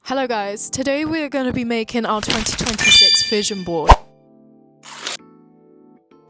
Hello guys, today we're going to be making our 2026 vision board.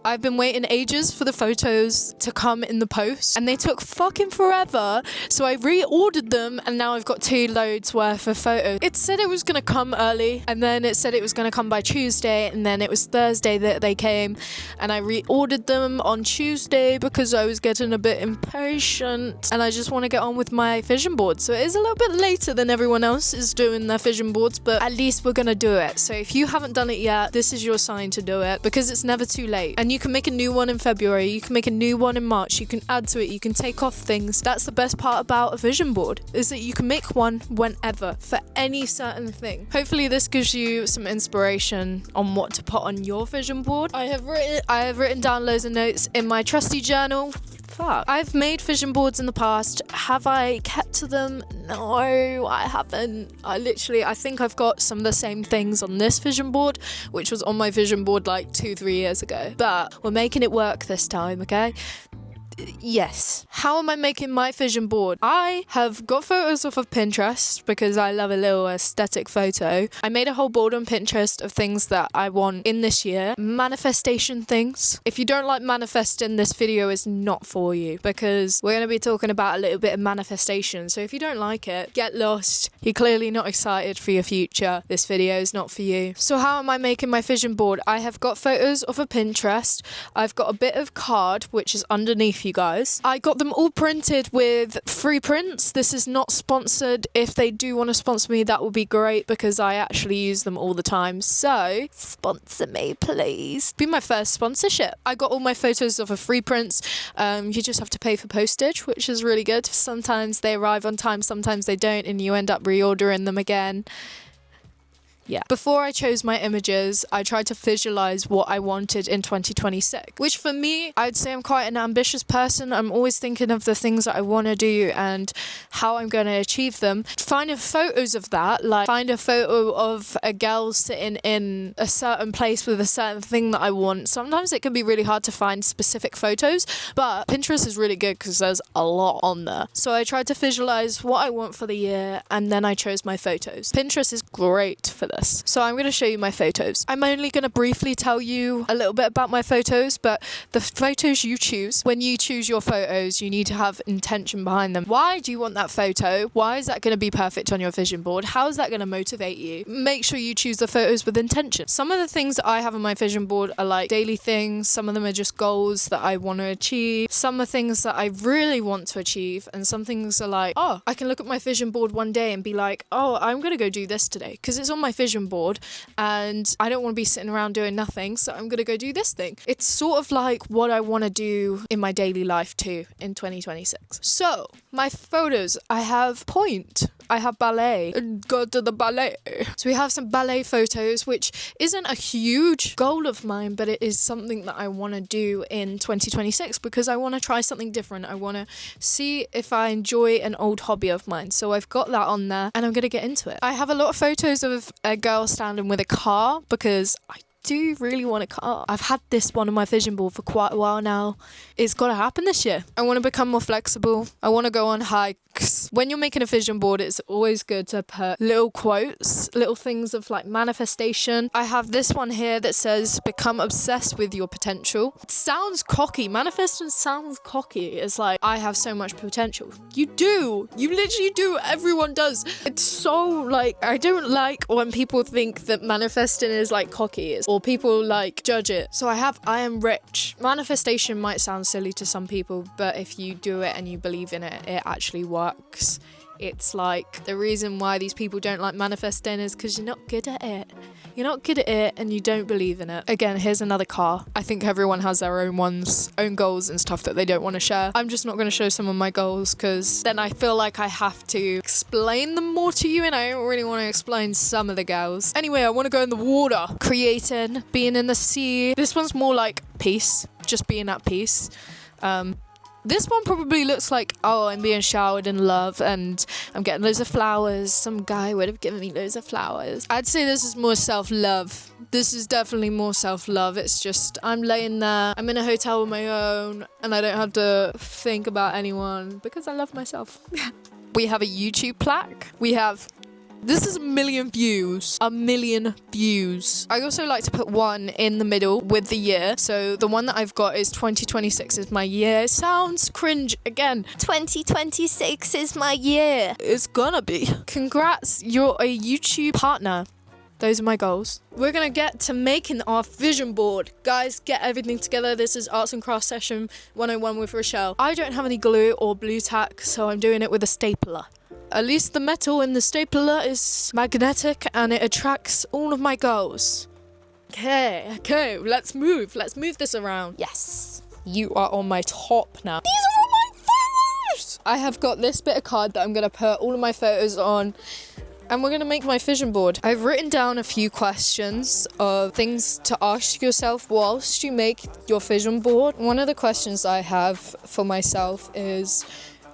I've been waiting ages for the photos to come in the post and they took fucking forever, so I reordered them and now I've got 2 loads worth of photos. It said it was going to come early and then it said it was going to come by Tuesday and then it was Thursday that they came, and I reordered them on Tuesday because I was getting a bit impatient and I just want to get on with my vision board. So it is a little bit later than everyone else is doing their vision boards, but at least we're going to do it. So if you haven't done it yet, this is your sign to do it because it's never too late. And you can make a new one in February, you can make a new one in March, you can add to it, you can take off things. That's the best part about a vision board, is that you can make one whenever for any certain thing. Hopefully this gives you some inspiration on what to put on your vision board. I have written down loads of notes in my trusty journal. I've made vision boards in the past. Have I kept to them? No, I haven't. I think I've got some of the same things on this vision board, which was on my vision board like 2-3 years ago. But we're making it work this time, okay? Yes. How am I making my vision board? I have got photos off of Pinterest because I love a little aesthetic photo. I made a whole board on Pinterest of things that I want in this year. Manifestation things. If you don't like manifesting, this video is not for you because we're going to be talking about a little bit of manifestation. So if you don't like it, get lost. You're clearly not excited for your future. This video is not for you. So how am I making my vision board? I have got photos off of Pinterest. I've got a bit of card, which is underneath you guys. I got them all printed with free prints. This is not sponsored. If they do want to sponsor me, that would be great because I actually use them all the time. So sponsor me, please. Be my first sponsorship. I got all my photos of free prints. You just have to pay for postage, which is really good. Sometimes they arrive on time, sometimes they don't, and you end up reordering them again. Yeah. Before I chose my images, I tried to visualize what I wanted in 2026, which for me, I'd say I'm quite an ambitious person. I'm always thinking of the things that I want to do and how I'm going to achieve them. Finding photos of that, like find a photo of a girl sitting in a certain place with a certain thing that I want. Sometimes it can be really hard to find specific photos, but Pinterest is really good because there's a lot on there. So I tried to visualize what I want for the year and then I chose my photos. Pinterest is great for this. So I'm going to show you my photos. I'm only going to briefly tell you a little bit about my photos, but the photos you choose, when you choose your photos, you need to have intention behind them. Why do you want that photo? Why is that going to be perfect on your vision board? How is that going to motivate you? Make sure you choose the photos with intention. Some of the things that I have on my vision board are like daily things. Some of them are just goals that I want to achieve. Some are things that I really want to achieve. And some things are like, oh, I can look at my vision board one day and be like, oh, I'm going to go do this today because it's on my vision board and I don't want to be sitting around doing nothing, so I'm gonna go do this thing. It's sort of like what I want to do in my daily life too in 2026. So my photos, I have point, I have ballet, go to the ballet. So we have some ballet photos, which isn't a huge goal of mine, but it is something that I want to do in 2026 because I want to try something different. I want to see if I enjoy an old hobby of mine. So I've got that on there and I'm going to get into it. I have a lot of photos of a girl standing with a car because I do really want a car. I've had this one on my vision board for quite a while now. It's got to happen this year. I want to become more flexible. I want to go on hikes. When you're making a vision board, it's always good to put little quotes, little things of like manifestation. I have this one here that says, become obsessed with your potential. It sounds cocky. Manifesting sounds cocky. It's like, I have so much potential. You do. You literally do. Everyone does. It's so like, I don't like when people think that manifesting is like cocky or people like judge it. So I am rich. Manifestation might sound silly to some people, but if you do it and you believe in it, it actually works. It's like the reason why these people don't like manifesting is because you're not good at it. You're not good at it and you don't believe in it. Again, here's another car. I think everyone has their own goals and stuff that they don't want to share. I'm just not going to show some of my goals because then I feel like I have to explain them more to you and I don't really want to explain some of the goals. Anyway, I want to go in the water. Creating, being in the sea. This one's more like peace, just being at peace. This one probably looks like, oh, I'm being showered in love and I'm getting loads of flowers. Some guy would have given me loads of flowers. I'd say this is more self-love. This is definitely more self-love. It's just, I'm laying there, I'm in a hotel on my own and I don't have to think about anyone because I love myself. We have a YouTube plaque. We have This is 1,000,000 views. 1,000,000 views. I also like to put one in the middle with the year. So the one that I've got is 2026 is my year. It sounds cringe again. 2026 is my year. It's gonna be. Congrats, you're a YouTube partner. Those are my goals. We're gonna get to making our vision board. Guys, get everything together. This is Arts and Crafts Session 101 with Rochelle. I don't have any glue or blue tack, so I'm doing it with a stapler. At least the metal in the stapler is magnetic and it attracts all of my goals. Okay, let's move. Let's move this around. Yes, you are on my top now. These are all my photos! I have got this bit of card that I'm gonna put all of my photos on. And we're going to make my vision board. I've written down a few questions of things to ask yourself whilst you make your vision board. One of the questions I have for myself is,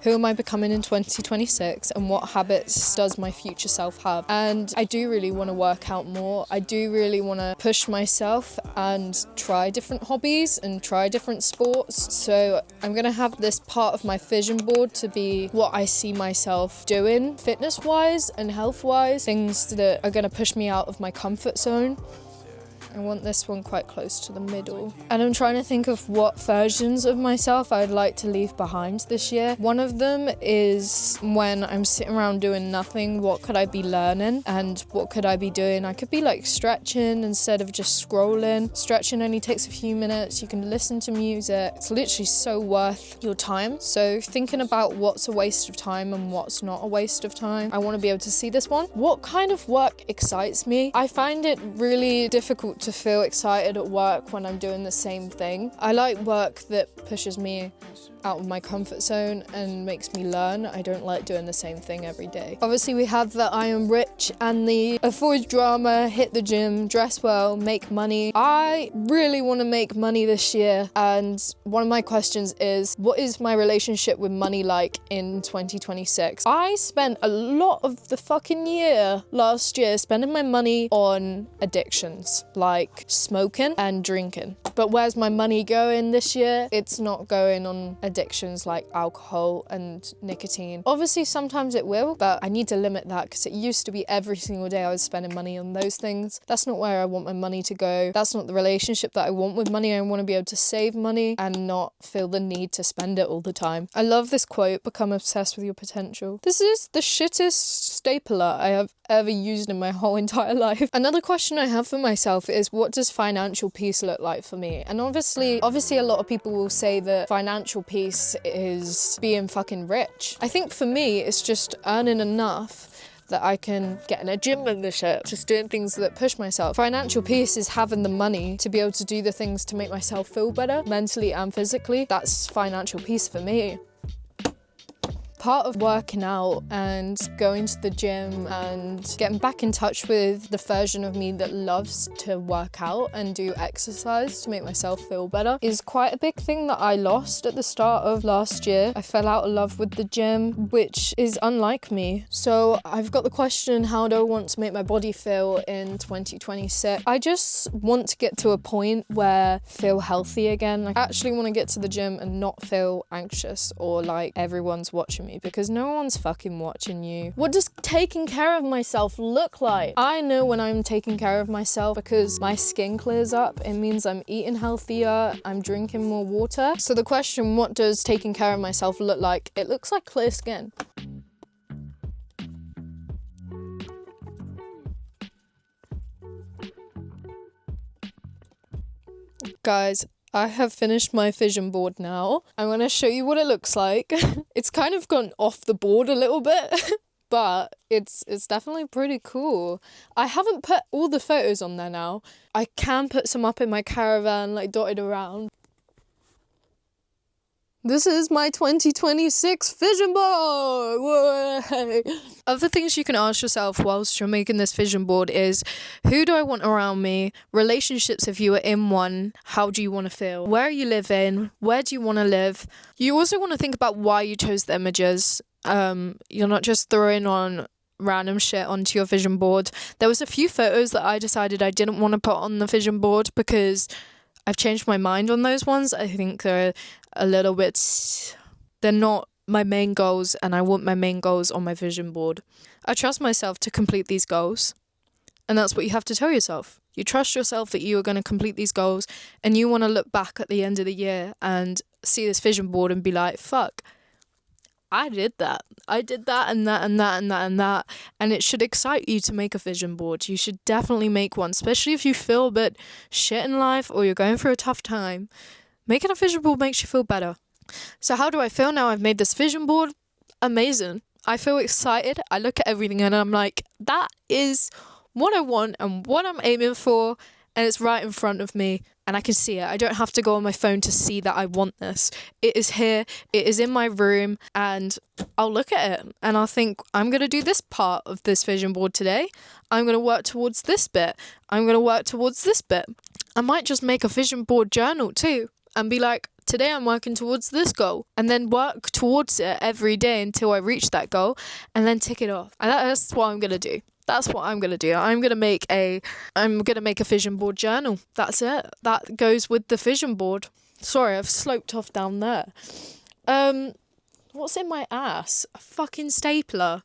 who am I becoming in 2026 and what habits does my future self have? And I do really want to work out more. I do really want to push myself and try different hobbies and try different sports. So I'm going to have this part of my vision board to be what I see myself doing fitness-wise and health-wise, things that are going to push me out of my comfort zone. I want this one quite close to the middle. And I'm trying to think of what versions of myself I'd like to leave behind this year. One of them is when I'm sitting around doing nothing, what could I be learning and what could I be doing? I could be like stretching instead of just scrolling. Stretching only takes a few minutes. You can listen to music. It's literally so worth your time. So thinking about what's a waste of time and what's not a waste of time. I want to be able to see this one. What kind of work excites me? I find it really difficult to feel excited at work when I'm doing the same thing. I like work that pushes me out of my comfort zone and makes me learn. I don't like doing the same thing every day. Obviously we have the I am rich and the avoid drama, hit the gym, dress well, make money. I really want to make money this year, and one of my questions is, what is my relationship with money like in 2026? I spent a lot of the fucking year last year spending my money on addictions like smoking and drinking. But where's my money going this year? It's not going on addictions like alcohol and nicotine. Obviously sometimes it will, but I need to limit that because it used to be every single day I was spending money on those things. That's not where I want my money to go. That's not the relationship that I want with money. I want to be able to save money and not feel the need to spend it all the time. I love this quote, become obsessed with your potential. This is the shittest stapler I have ever used in my whole entire life. Another question I have for myself is, what does financial peace look like for me? And obviously a lot of people will say that financial peace is being fucking rich. I think for me it's just earning enough that I can get in a gym membership, just doing things that push myself. Financial peace is having the money to be able to do the things to make myself feel better, mentally and physically. That's financial peace for me. Part of working out and going to the gym and getting back in touch with the version of me that loves to work out and do exercise to make myself feel better is quite a big thing that I lost at the start of last year. I fell out of love with the gym, which is unlike me. So I've got the question, how do I want to make my body feel in 2026? I just want to get to a point where I feel healthy again. I actually want to get to the gym and not feel anxious or like everyone's watching me, because no one's fucking watching you. What does taking care of myself look like? I know when I'm taking care of myself because my skin clears up. It means I'm eating healthier, I'm drinking more water. So the question, what does taking care of myself look like? It looks like clear skin. Guys, I have finished my vision board now. I'm going to show you what it looks like. It's kind of gone off the board a little bit, but it's definitely pretty cool. I haven't put all the photos on there now. I can put some up in my caravan, like dotted around. This is my 2026 vision board! Whoa. Other things you can ask yourself whilst you're making this vision board is, who do I want around me? Relationships, if you are in one, how do you want to feel? Where are you living? Where do you want to live? You also want to think about why you chose the images. You're not just throwing on random shit onto your vision board. There was a few photos that I decided I didn't want to put on the vision board because I've changed my mind on those ones. I think they're a little bit, they're not my main goals and I want my main goals on my vision board. I trust myself to complete these goals. And that's what you have to tell yourself. You trust yourself that you are going to complete these goals, and you want to look back at the end of the year and see this vision board and be like, fuck, I did that. I did that and that and that and that and that. And it should excite you to make a vision board. You should definitely make one, especially if you feel a bit shit in life or you're going through a tough time. Making a vision board makes you feel better. So how do I feel now I've made this vision board? Amazing. I feel excited. I look at everything and I'm like, that is what I want and what I'm aiming for, and it's right in front of me and I can see it. I don't have to go on my phone to see that I want this. It is here, it is in my room, and I'll look at it and I'll think, I'm going to do this part of this vision board today. I'm going to work towards this bit. I'm going to work towards this bit. I might just make a vision board journal too and be like, today I'm working towards this goal, and then work towards it every day until I reach that goal and then tick it off. And that's what I'm going to do. That's what I'm going to do. I'm going to make a vision board journal. That's it. That goes with the vision board. Sorry, I've sloped off down there. What's in my ass? A fucking stapler.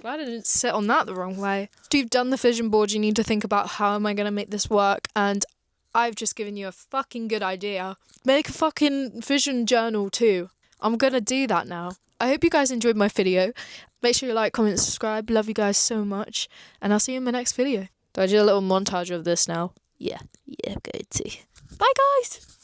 Glad I didn't sit on that the wrong way. After you've done the vision board, you need to think about how am I going to make this work, and I've just given you a fucking good idea. Make a fucking vision journal too. I'm going to do that now. I hope you guys enjoyed my video. Make sure you like, comment, subscribe. Love you guys so much. And I'll see you in my next video. Do I do a little montage of this now? Yeah, I'm going to. Bye, guys!